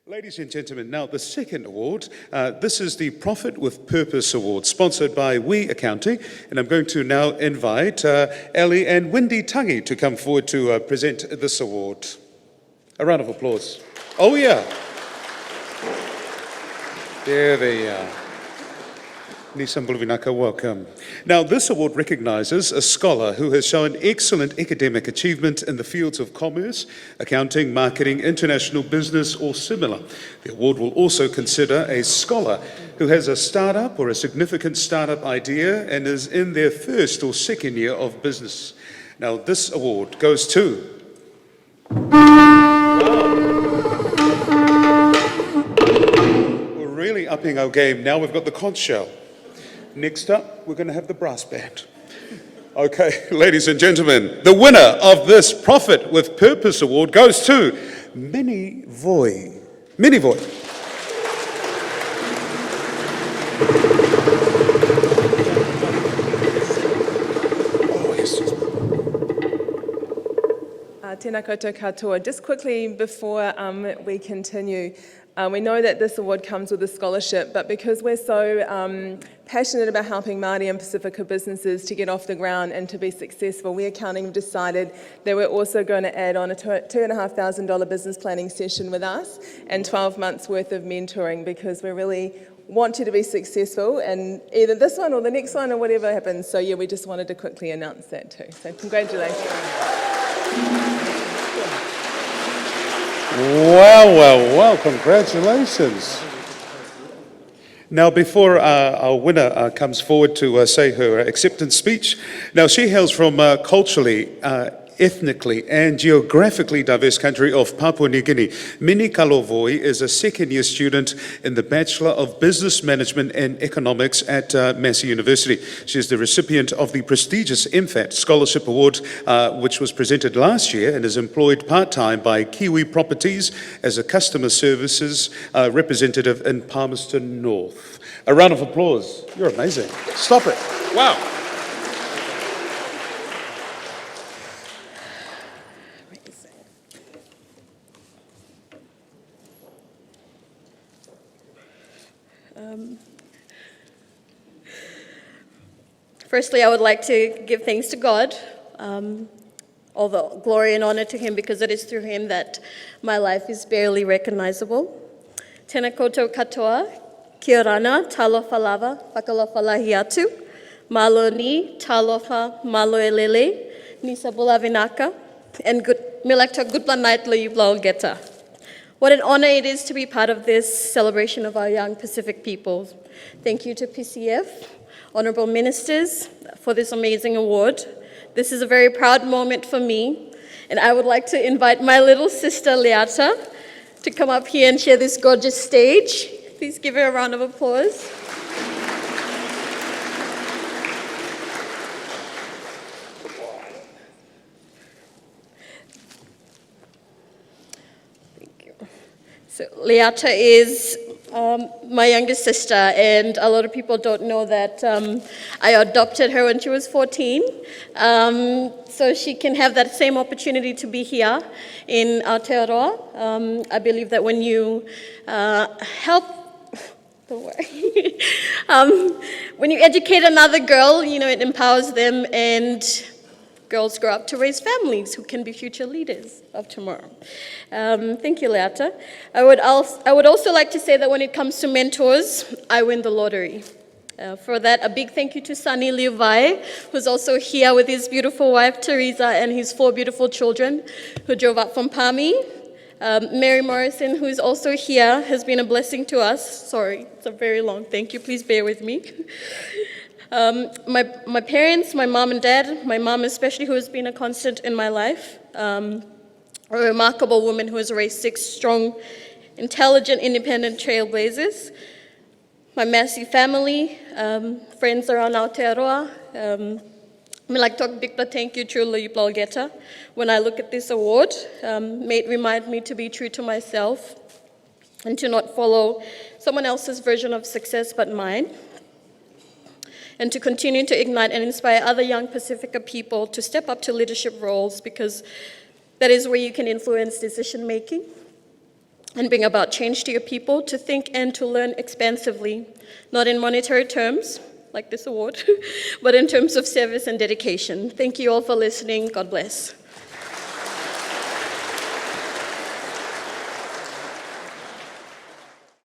Ladies and gentlemen, now the second award, this is the Profit with Purpose Award, sponsored by We Accounting, and I'm going to now invite Ellie and Wendy Tangi to come forward to present this award. A round of applause. Oh yeah. There they are. Nisambulvinaka, welcome. Now, this award recognises a scholar who has shown excellent academic achievement in the fields of commerce, accounting, marketing, international business, or similar. The award will also consider a scholar who has a startup or a significant startup idea and is in their first or second year of business. Now, this award goes to... We're really upping our game. Now we've got the conch shell. Next up, we're going to have the brass band. Okay, ladies and gentlemen, the winner of this Profit with Purpose Award goes to Minnie Voy. Minnie Voy. Oh, yes. Tēnā koutou katoa. Just quickly before we continue, we know that this award comes with a scholarship, but because we're so passionate about helping Māori and Pasifika businesses to get off the ground and to be successful, We Accounting have decided that we're also going to add on a $2,500 business planning session with us and 12 months worth of mentoring, because we really want you to be successful in either this one or the next one or whatever happens. So yeah, we just wanted to quickly announce that too. So congratulations. Well, congratulations. Now, before our winner comes forward to say her acceptance speech, now she hails from culturally, ethnically and geographically diverse country of Papua New Guinea. Minnie Kalo is a second-year student in the Bachelor of Business Management and Economics at Massey University. She is the recipient of the prestigious MFAT Scholarship Award, which was presented last year, and is employed part-time by Kiwi Properties as a customer services representative in Palmerston North. A round of applause. You're amazing. Stop it. Wow. Firstly, I would like to give thanks to God, all the glory and honor to Him, because it is through Him that my life is barely recognizable. Tēnā koutou katoa, kia rana, talofa lava, whakalofa lahi atu, malo ni, talofa, malo elele, nisa bulavinaka, and milakta gutla naitla yubla geta. What an honor it is to be part of this celebration of our young Pacific peoples. Thank you to PCF, honorable ministers, for this amazing award. This is a very proud moment for me, and I would like to invite my little sister, Leata, to come up here and share this gorgeous stage. Please give her a round of applause. So Leata is my youngest sister, and a lot of people don't know that I adopted her when she was 14, so she can have that same opportunity to be here in Aotearoa. I believe that when you help, when you educate another girl, it empowers them, and girls grow up to raise families who can be future leaders of tomorrow. Thank you, Leata. I would also like to say that when it comes to mentors, I win the lottery. For that, a big thank you to Sunny Levi, who's also here with his beautiful wife, Teresa, and his 4 beautiful children, who drove up from Pami. Mary Morrison, who is also here, has been a blessing to us. Sorry, it's a very long thank you. Please bear with me. My parents, my mom and dad, my mom especially, who has been a constant in my life, a remarkable woman who has raised 6 strong, intelligent, independent trailblazers. My Massey family, friends around Aotearoa. I like to big thank you, truly, Geta. When I look at this award, may it remind me to be true to myself and to not follow someone else's version of success but mine, and to continue to ignite and inspire other young Pasifika people to step up to leadership roles, because that is where you can influence decision making. and bring about change to your people to think and to learn expansively, not in monetary terms, like this award, but in terms of service and dedication. Thank you all for listening. God bless.